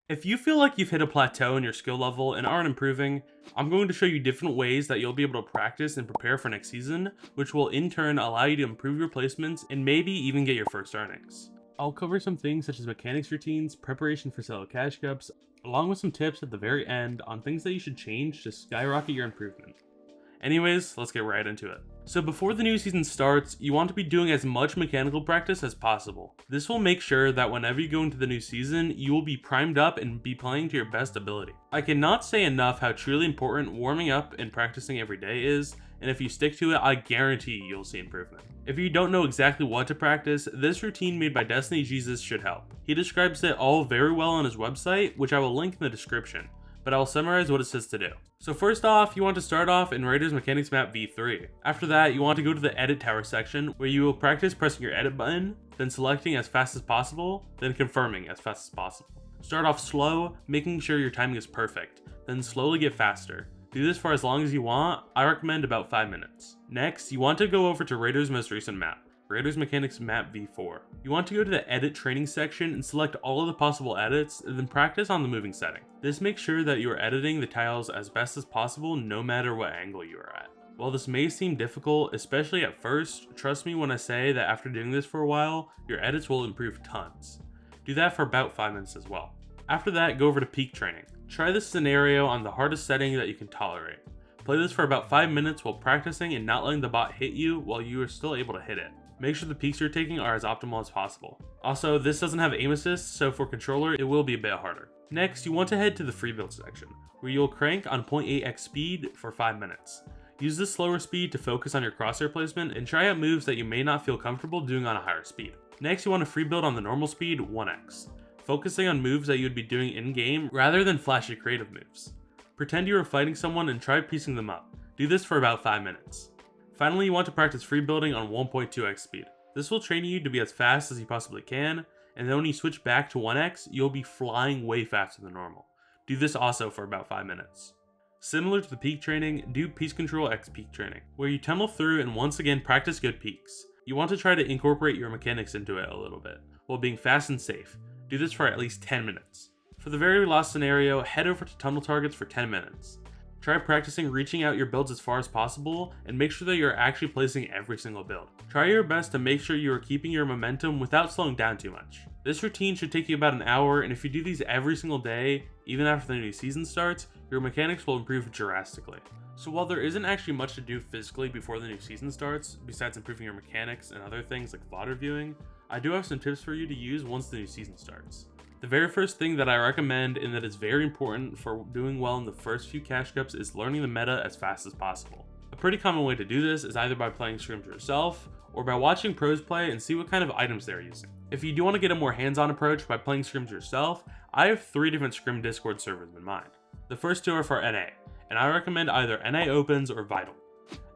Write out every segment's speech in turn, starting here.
If you feel like you've hit a plateau in your skill level and aren't improving, I'm going to show you different ways that you'll be able to practice and prepare for next season, which will in turn allow you to improve your placements and maybe even get your first earnings. I'll cover some things such as mechanics routines, preparation for solo cash cups, along with some tips at the very end on things that you should change to skyrocket your improvement. Anyways, let's get right into it. So before the new season starts, you want to be doing as much mechanical practice as possible. This will make sure that whenever you go into the new season, you will be primed up and be playing to your best ability. I cannot say enough how truly important warming up and practicing every day is, and if you stick to it, I guarantee you'll see improvement. If you don't know exactly what to practice, this routine made by Destiny Jesus should help. He describes it all very well on his website, which I will link in the description, but I'll summarize what it says to do. So first off, you want to start off in Raiders Mechanics Map V3. After that, you want to go to the Edit Tower section, where you will practice pressing your edit button, then selecting as fast as possible, then confirming as fast as possible. Start off slow, making sure your timing is perfect, then slowly get faster. Do this for as long as you want. I recommend about 5 minutes. Next, you want to go over to Raiders' most recent map, Raiders Mechanics Map V4. You want to go to the edit training section and select all of the possible edits, and then practice on the moving setting. This makes sure that you are editing the tiles as best as possible no matter what angle you are at. While this may seem difficult, especially at first, trust me when I say that after doing this for a while, your edits will improve tons. Do that for about 5 minutes as well. After that, go over to peak training. Try this scenario on the hardest setting that you can tolerate. Play this for about 5 minutes while practicing and not letting the bot hit you while you are still able to hit it. Make sure the peaks you're taking are as optimal as possible. Also, this doesn't have aim assist, so for controller, it will be a bit harder. Next, you want to head to the free build section, where you'll crank on 0.8x speed for 5 minutes. Use this slower speed to focus on your crosshair placement and try out moves that you may not feel comfortable doing on a higher speed. Next, you want to free build on the normal speed 1x, focusing on moves that you would be doing in-game rather than flashy creative moves. Pretend you are fighting someone and try piecing them up. Do this for about 5 minutes. Finally, you want to practice free building on 1.2x speed. This will train you to be as fast as you possibly can, and then when you switch back to 1x, you'll be flying way faster than normal. Do this also for about 5 minutes. Similar to the peak training, do piece control x peak training, where you tunnel through and once again practice good peaks. You want to try to incorporate your mechanics into it a little bit, while being fast and safe. Do this for at least 10 minutes. For the very last scenario, head over to tunnel targets for 10 minutes. Try practicing reaching out your builds as far as possible and make sure that you're actually placing every single build. Try your best to make sure you are keeping your momentum without slowing down too much. This routine should take you about an hour, and if you do these every single day, even after the new season starts, your mechanics will improve drastically. So while there isn't actually much to do physically before the new season starts, besides improving your mechanics and other things like VOD reviewing, I do have some tips for you to use once the new season starts. The very first thing that I recommend and that is very important for doing well in the first few cash cups is learning the meta as fast as possible. A pretty common way to do this is either by playing scrims yourself or by watching pros play and see what kind of items they're using. If you do want to get a more hands-on approach by playing scrims yourself, I have 3 different scrim Discord servers in mind. The first 2 are for NA, and I recommend either NA Opens or Vital.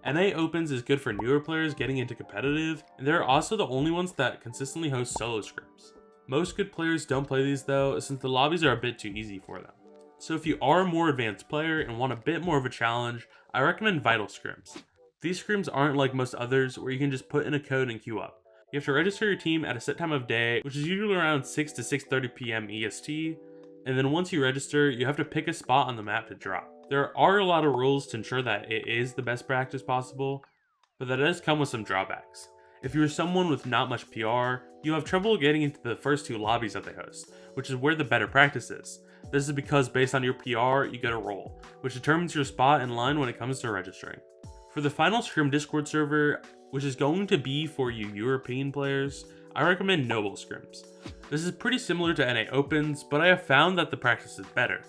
NA Opens is good for newer players getting into competitive, and they're also the only ones that consistently host solo scrims. Most good players don't play these though, since the lobbies are a bit too easy for them. So if you are a more advanced player and want a bit more of a challenge, I recommend Vital Scrims. These scrims aren't like most others where you can just put in a code and queue up. You have to register your team at a set time of day, which is usually around 6 to 6:30 p.m. EST, and then once you register, you have to pick a spot on the map to drop. There are a lot of rules to ensure that it is the best practice possible, but that does come with some drawbacks. If you're someone with not much PR, you'll have trouble getting into the first 2 lobbies that they host, which is where the better practice is. This is because based on your PR, you get a role, which determines your spot in line when it comes to registering. For the final Scrim Discord server, which is going to be for you European players, I recommend Noble Scrims. This is pretty similar to NA Opens, but I have found that the practice is better.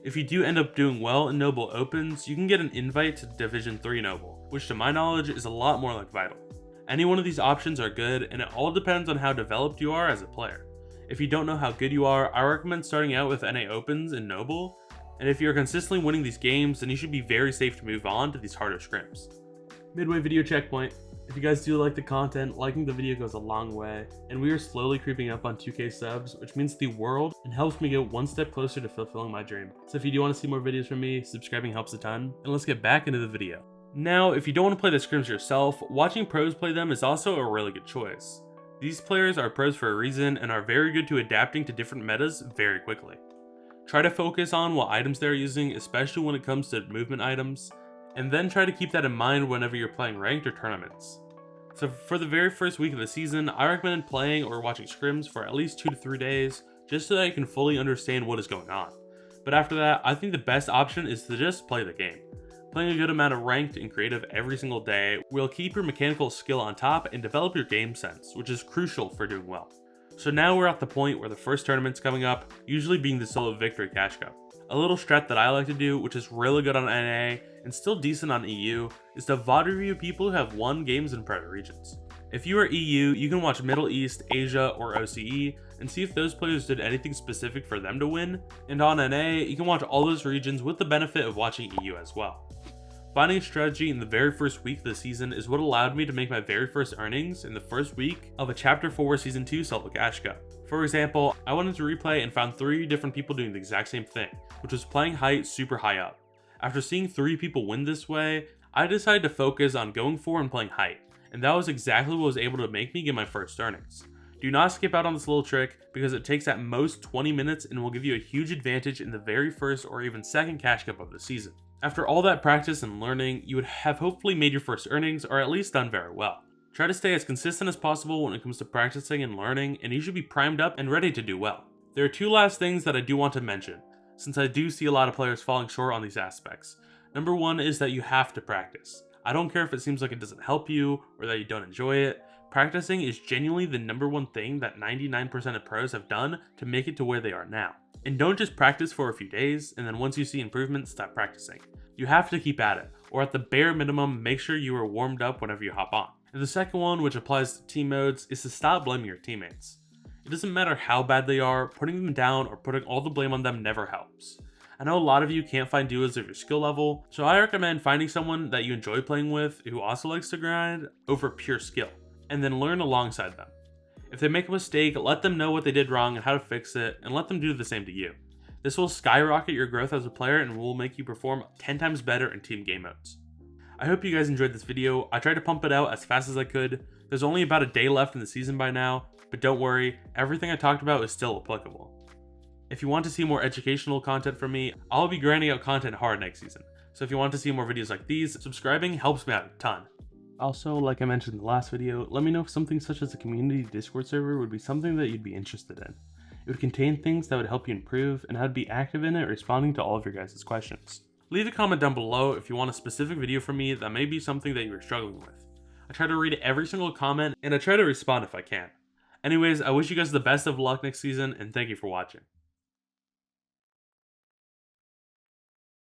If you do end up doing well in Noble Opens, you can get an invite to Division 3 Noble, which to my knowledge is a lot more like Vital. Any one of these options are good, and it all depends on how developed you are as a player. If you don't know how good you are, I recommend starting out with NA Opens and Noble, and if you're consistently winning these games, then you should be very safe to move on to these harder scrims. Midway video checkpoint. If you guys do like the content, liking the video goes a long way, and we are slowly creeping up on 2K subs, which means the world and helps me get one step closer to fulfilling my dream. So if you do want to see more videos from me, subscribing helps a ton, and let's get back into the video. Now, if you don't want to play the scrims yourself, watching pros play them is also a really good choice. These players are pros for a reason and are very good to adapting to different metas very quickly. Try to focus on what items they're using, especially when it comes to movement items, and then try to keep that in mind whenever you're playing ranked or tournaments. So for the very first week of the season, I recommend playing or watching scrims for at least 2 to 3 days, just so that you can fully understand what is going on. But after that, I think the best option is to just play the game. Playing a good amount of ranked and creative every single day will keep your mechanical skill on top and develop your game sense, which is crucial for doing well. So now we're at the point where the first tournament's coming up, usually being the Solo Victory Cash Cup. A little strat that I like to do, which is really good on NA and still decent on EU, is to VOD review people who have won games in private regions. If you are EU, you can watch Middle East, Asia, or OCE and see if those players did anything specific for them to win, and on NA, you can watch all those regions with the benefit of watching EU as well. Finding a strategy in the very first week of the season is what allowed me to make my very first earnings in the first week of a Chapter 4 Season 2 Solo Cash Cup. For example, I went into replay and found 3 different people doing the exact same thing, which was playing height super high up. After seeing 3 people win this way, I decided to focus on going for and playing height, and that was exactly what was able to make me get my first earnings. Do not skip out on this little trick because it takes at most 20 minutes and will give you a huge advantage in the very first or even second Cash Cup of the season. After all that practice and learning, you would have hopefully made your first earnings or at least done very well. Try to stay as consistent as possible when it comes to practicing and learning, and you should be primed up and ready to do well. There are 2 last things that I do want to mention, since I do see a lot of players falling short on these aspects. Number 1 is that you have to practice. I don't care if it seems like it doesn't help you or that you don't enjoy it. Practicing is genuinely the number 1 thing that 99% of pros have done to make it to where they are now. And don't just practice for a few days, and then once you see improvements, stop practicing. You have to keep at it, or at the bare minimum, make sure you are warmed up whenever you hop on. And the second one, which applies to team modes, is to stop blaming your teammates. It doesn't matter how bad they are, putting them down or putting all the blame on them never helps. I know a lot of you can't find duos of your skill level, so I recommend finding someone that you enjoy playing with who also likes to grind over pure skill, and then learn alongside them. If they make a mistake, let them know what they did wrong and how to fix it, and let them do the same to you. This will skyrocket your growth as a player and will make you perform 10 times better in team game modes. I hope you guys enjoyed this video. I tried to pump it out as fast as I could. There's only about a day left in the season by now, but don't worry, everything I talked about is still applicable. If you want to see more educational content from me, I'll be grinding out content hard next season. So if you want to see more videos like these, subscribing helps me out a ton. Also, like I mentioned in the last video, let me know if something such as a community Discord server would be something that you'd be interested in. It would contain things that would help you improve, and I'd be active in it responding to all of your guys' questions. Leave a comment down below if you want a specific video from me that may be something that you are struggling with. I try to read every single comment, and I try to respond if I can. Anyways, I wish you guys the best of luck next season, and thank you for watching.